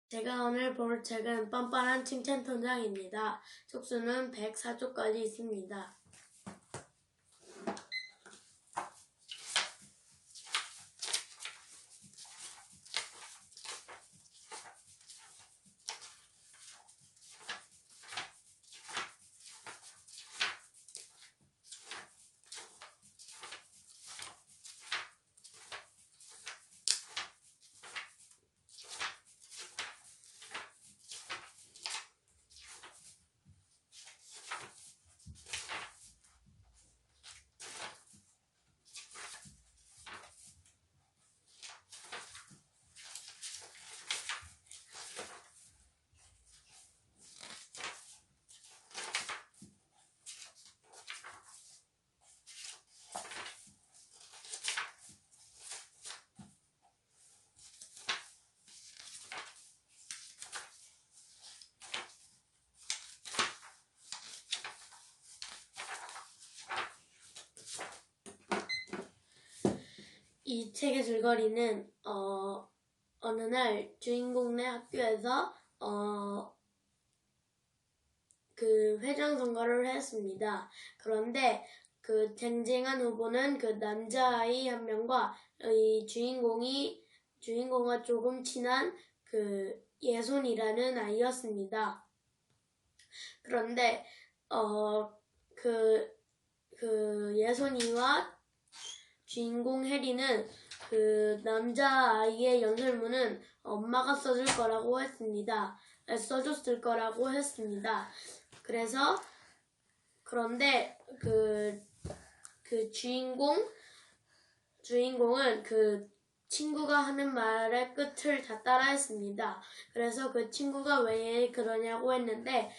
제가 오늘 볼 책은 뻔뻔한 칭찬통장입니다. 촉수는 104쪽까지 있습니다. 이 책의 줄거리는 어느 날 주인공네 학교에서 그 회장 선거를 했습니다. 그런데 그 쟁쟁한 후보는 그 남자아이 한 명과 이 주인공과 조금 친한 그 예손이라는 아이였습니다. 그런데 그 예손이와 주인공 해리는 그 남자아이의 연설문은 엄마가 써줬을 거라고 했습니다. 그런데 그 주인공은 그 친구가 하는 말의 끝을 다 따라했습니다. 그래서 그 친구가 왜 그러냐고 했는데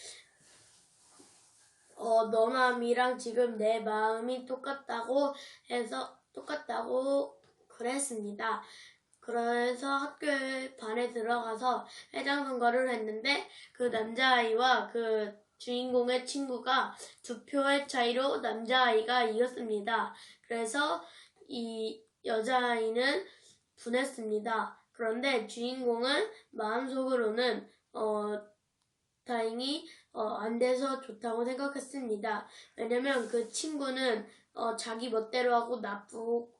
너 마음이랑 지금 내 마음이 똑같다고 그랬습니다. 그래서 학교에 반에 들어가서 회장 선거를 했는데 그 남자아이와 그 주인공의 친구가 2표의 차이로 남자아이가 이겼습니다. 그래서 이 여자아이는 분했습니다. 그런데 주인공은 마음속으로는 다행히 안 돼서 좋다고 생각했습니다. 왜냐면 그 친구는 자기 멋대로 하고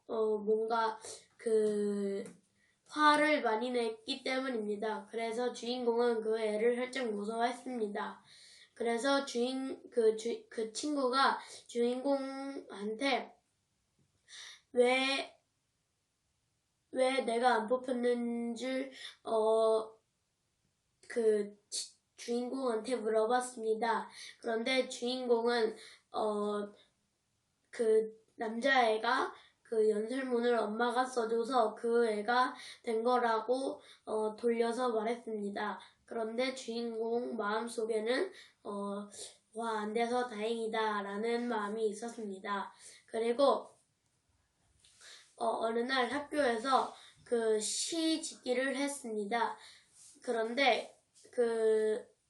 뭔가 그 화를 많이 냈기 때문입니다. 그래서 주인공은 그 애를 살짝 무서워했습니다. 그래서 그 친구가 주인공한테 왜 내가 안 뽑혔는지 주인공한테 물어봤습니다. 그런데 주인공은 그 남자애가 그 연설문을 엄마가 써줘서 그 애가 된 거라고 돌려서 말했습니다. 그런데 주인공 마음속에는 와, 안 돼서 다행이다 라는 마음이 있었습니다. 그리고 어느 날 학교에서 그 시 짓기를 했습니다. 그런데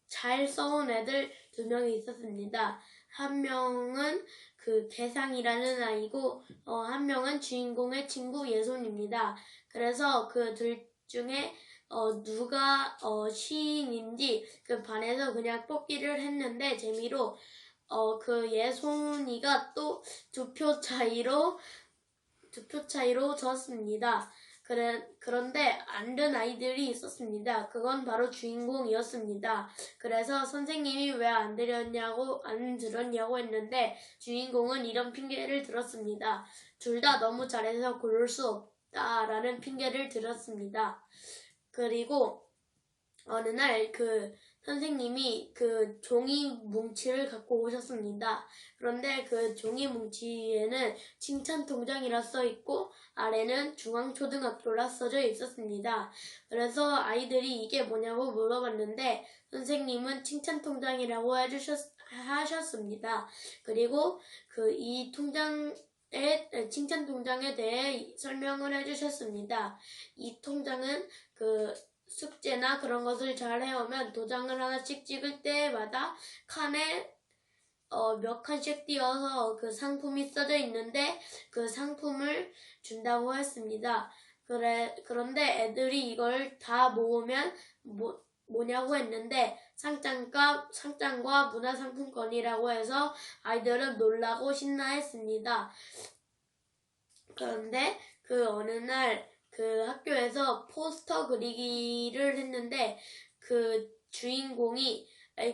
잘 써온 애들 2명이 있었습니다. 한 명은 그 개상이라는 아이고 한 명은 주인공의 친구 예손입니다. 그래서 그 둘 중에 누가 시인인지 그 반에서 그냥 뽑기를 했는데 재미로 그 예손이가 또 2표 차이로 졌습니다. 그런데 안 된 아이들이 있었습니다. 그건 바로 주인공이었습니다. 그래서 선생님이 왜 안 들었냐고 했는데 주인공은 이런 핑계를 들었습니다. 둘 다 너무 잘해서 고를 수 없다라는 핑계를 들었습니다. 그리고 어느 날 그 선생님이 그 종이 뭉치를 갖고 오셨습니다. 그런데 그 종이 뭉치에는 칭찬통장이라 써있고 아래는 중앙초등학교라 써져 있었습니다. 그래서 아이들이 이게 뭐냐고 물어봤는데 선생님은 칭찬통장이라고 하셨습니다. 그리고 이 칭찬통장에 대해 설명을 해주셨습니다. 이 통장은 숙제나 그런 것을 잘 해오면 도장을 하나씩 찍을 때마다 칸에 몇 칸씩 띄어서 그 상품이 써져 있는데 그 상품을 준다고 했습니다. 그런데 애들이 이걸 다 모으면 뭐냐고 했는데 상장과 문화상품권이라고 해서 아이들은 놀라고 신나했습니다. 그런데 그 어느 날 그 학교에서 포스터 그리기를 했는데 그 주인공이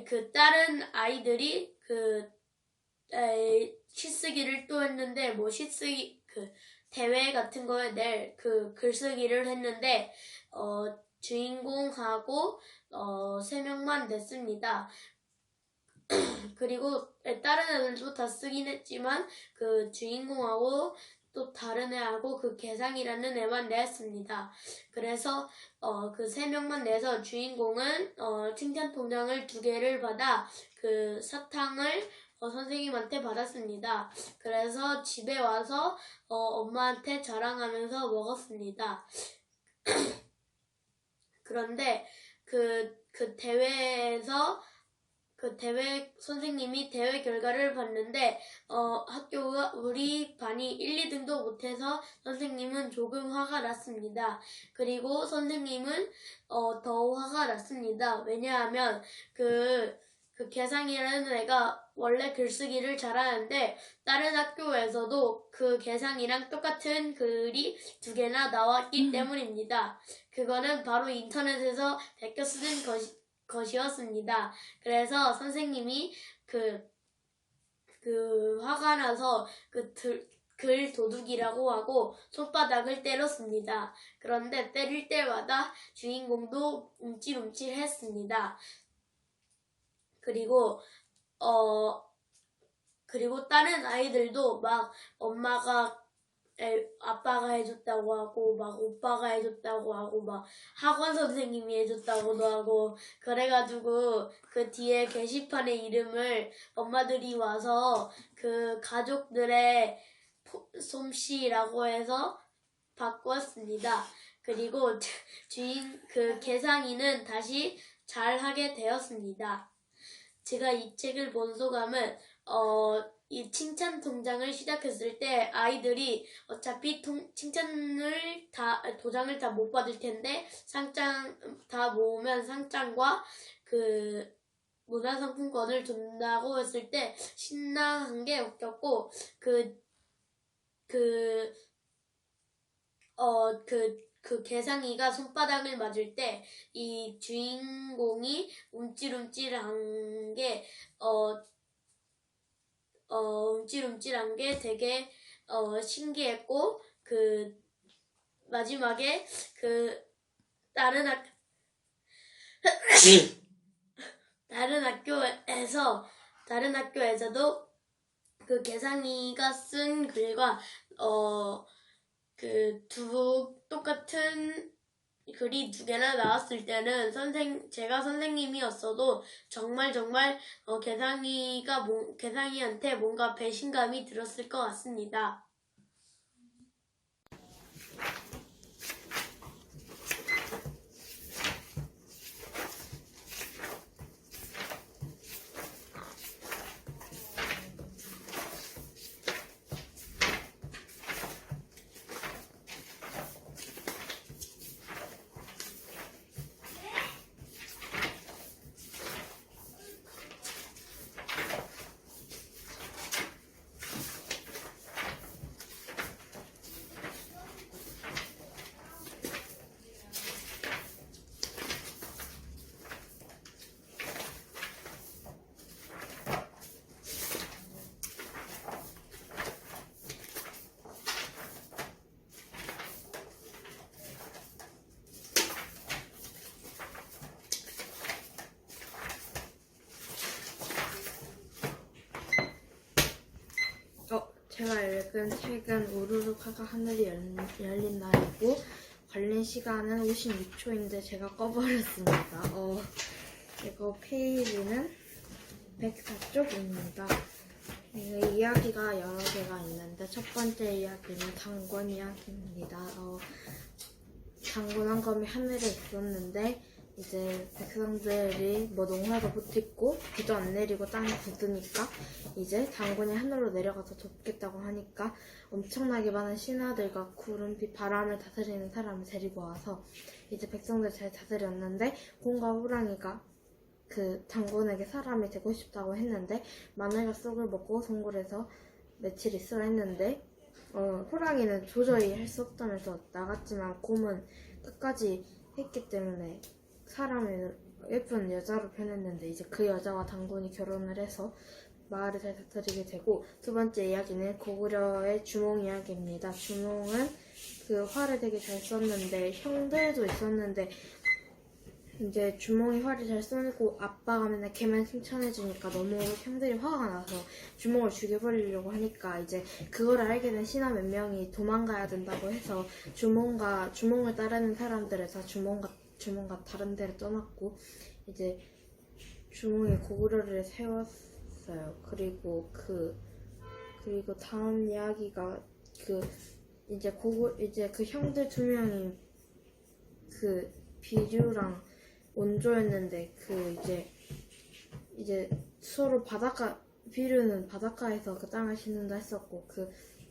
그 다른 아이들이 시쓰기를 또 했는데 뭐 시쓰기 그 대회 같은 거에 낼 그 글쓰기를 했는데 주인공하고 3명만 냈습니다. 그리고 다른 애들도 다 쓰긴 했지만 그 주인공하고 또 다른 애하고 그 개상이라는 애만 냈습니다. 그래서 그 3명만 내서 주인공은 칭찬 통장을 2개를 받아 그 사탕을 선생님한테 받았습니다. 그래서 집에 와서 엄마한테 자랑하면서 먹었습니다. 그런데 그 대회에서 그 대회 선생님이 대회 결과를 봤는데 학교가 우리 반이 1, 2등도 못해서 선생님은 조금 화가 났습니다. 그리고 선생님은 더 화가 났습니다. 왜냐하면 그 개상이라는 애가 원래 글쓰기를 잘하는데 다른 학교에서도 그 개상이랑 똑같은 글이 2개나 나왔기 때문입니다. 그거는 바로 인터넷에서 베껴 쓰는 것이었습니다. 그래서 선생님이 화가 나서 글 도둑이라고 하고 손바닥을 때렸습니다. 그런데 때릴 때마다 주인공도 움찔움찔했습니다. 그리고 다른 아이들도 막 아빠가 해줬다고 하고 막 오빠가 해줬다고 하고 막 학원 선생님이 해줬다고도 하고 그래가지고 그 뒤에 게시판에 이름을 엄마들이 와서 그 가족들의 솜씨라고 해서 바꾸었습니다. 그리고 그 개상이는 다시 잘하게 되었습니다. 제가 이 책을 본 소감은 이 칭찬 통장을 시작했을 때 아이들이 어차피 도장을 다 못 받을 텐데 상장 다 모으면 상장과 그 문화상품권을 준다고 했을 때 신나한 게 웃겼고 그 개상이가 손바닥을 맞을 때 이 주인공이 움찔움찔한 게 되게 신기했고 그 마지막에 그 다른 학교에서도 그 개상이가 쓴 글과 그 똑같은 글이 2개나 나왔을 때는 제가 선생님이었어도 정말 개상이한테 뭔가 배신감이 들었을 것 같습니다. 제가 읽은 책은 우르르카가 하늘이 열린 날이고 걸린 시간은 56초인데 제가 꺼버렸습니다. 이거 페이지는 104쪽입니다. 이야기가 여러 개가 있는데 첫 번째 이야기는 장군 이야기입니다. 장군 한 검이 하늘에 있었는데 이제 백성들이 뭐 농사도 못 짓고 비도 안 내리고 땅이 굳으니까 이제 단군이 하늘로 내려가서 돕겠다고 하니까 엄청나게 많은 신하들과 구름빛 바람을 다스리는 사람을 데리고 와서 이제 백성들 잘 다스렸는데 곰과 호랑이가 그 장군에게 사람이 되고 싶다고 했는데 마늘과 쑥을 먹고 동굴에서 며칠 있으라 했는데 호랑이는 도저히 할 수 없다면서 나갔지만 곰은 끝까지 했기 때문에 사람을 예쁜 여자로 변했는데 이제 그 여자와 단군이 결혼을 해서 마을을 잘 다스리게 되고 두 번째 이야기는 고구려의 주몽 이야기입니다. 주몽은 그 활을 되게 잘 썼는데 형들도 있었는데 이제 주몽이 활을 잘 쏘고 아빠가 맨날 걔만 칭찬해주니까 너무 형들이 화가 나서 주몽을 죽여버리려고 하니까 이제 그거를 알게 된 신하 몇 명이 도망가야 된다고 해서 주몽을 따르는 사람들을 다 주몽과 다른 데를 떠났고 이제 주몽이 고구려를 세웠어요. 그리고 다음 이야기가 이제 그 형들 두 명이 그 비류랑 원조였는데 이제 서로 비류는 바닷가에서 그 땅을 씻는다 했었고 그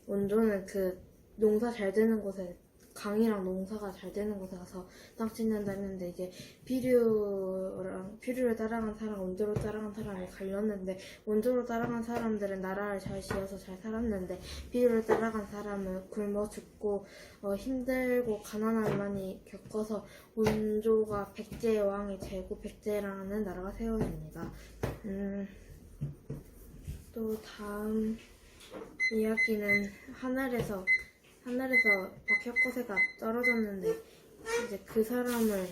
원조는 그 농사 잘 되는 곳에 강이랑 농사가 잘 되는 곳에 가서 땅 씻는다 했는데 이제 비류를 따라간 사람, 원조로 따라간 사람이 갈렸는데 원조로 따라간 사람들은 나라를 잘 지어서 잘 살았는데 비류를 따라간 사람은 굶어 죽고 힘들고 가난함을 많이 겪어서 원조가 백제의 왕이 되고 백제라는 나라가 세워집니다. 또 다음 이야기는 하늘에서 박혁거세가 떨어졌는데 이제 그 사람을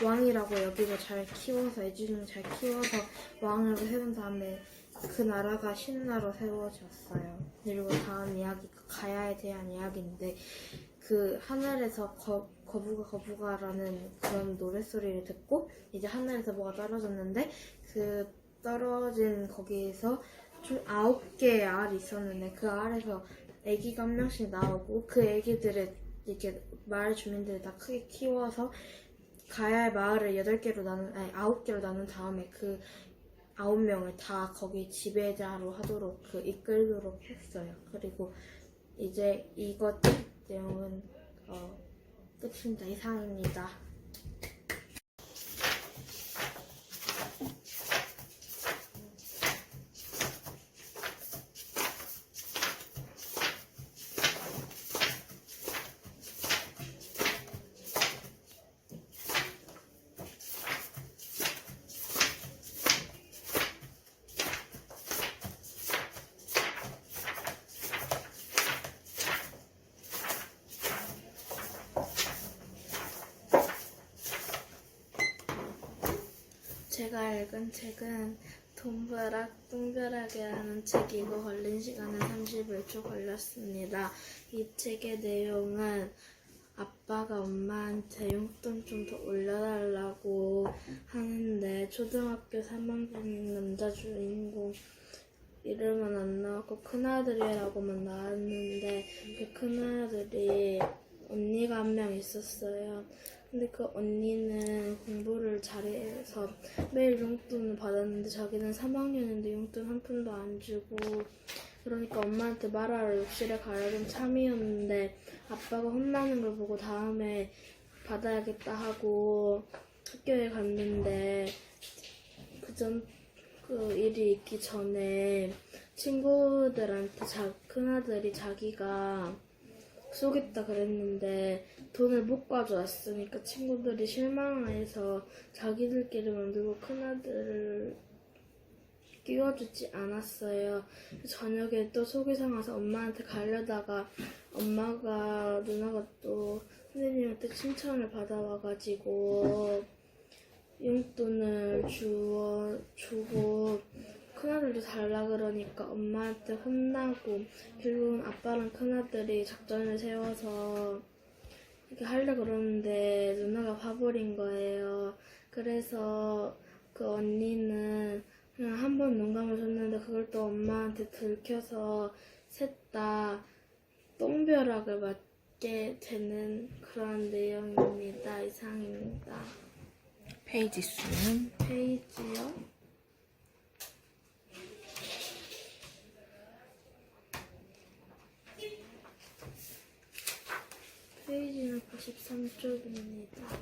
왕이라고 여기고 잘 키워서 애주중을 잘 키워서 왕으로 세운 다음에 그 나라가 신나로 세워졌어요. 그리고 다음 이야기가 가야에 대한 이야기인데 그 하늘에서 거부가라는 그런 노랫소리를 듣고 이제 하늘에서 뭐가 떨어졌는데 그 떨어진 거기에서 총 9개의 알이 있었는데 그 알에서 애기가 한 명씩 나오고 그 애기들을 이렇게 마을 주민들이 다 크게 키워서 가야의 마을을 9개로 나눈 다음에 그 9명을 다 거기 지배자로 하도록 이끌도록 했어요. 그리고 이제 이것 내용은 끝입니다. 이상입니다. 제가 읽은 책은 돈벼락 뚱벼락이라는 책이고 걸린 시간은 31초 걸렸습니다. 이 책의 내용은 아빠가 엄마한테 용돈 좀 더 올려달라고 하는데 초등학교 3학년 남자 주인공 이름은 안 나왔고 큰아들이라고만 나왔는데 그 큰아들이 언니가 한 명 있었어요. 근데 그 언니는 공부를 잘해서 매일 용돈을 받았는데 자기는 3학년인데 용돈 한 푼도 안 주고 그러니까 엄마한테 말하러 욕실에 가려던 참이었는데 아빠가 혼나는 걸 보고 다음에 받아야겠다 하고 학교에 갔는데 그 일이 있기 전에 친구들한테 큰아들이 자기가 쏘겠다 그랬는데 돈을 못 가져왔으니까 친구들이 실망해서 자기들끼리 만들고 큰아들을 끼워주지 않았어요. 저녁에 또 속이 상해서 엄마한테 가려다가 누나가 또 선생님한테 칭찬을 받아와가지고 용돈을 주고 큰아들도 달라 그러니까 엄마한테 혼나고 결국은 아빠랑 큰아들이 작전을 세워서 이렇게 하려고 그러는데 누나가 봐버린 거예요. 그래서 그 언니는 그냥 한 번 눈 감아줬는데 그걸 또 엄마한테 들켜서 셋 다 똥벼락을 맞게 되는 그런 내용입니다. 이상입니다. 페이지 수는 페이지요. 페이지는 93쪽입니다.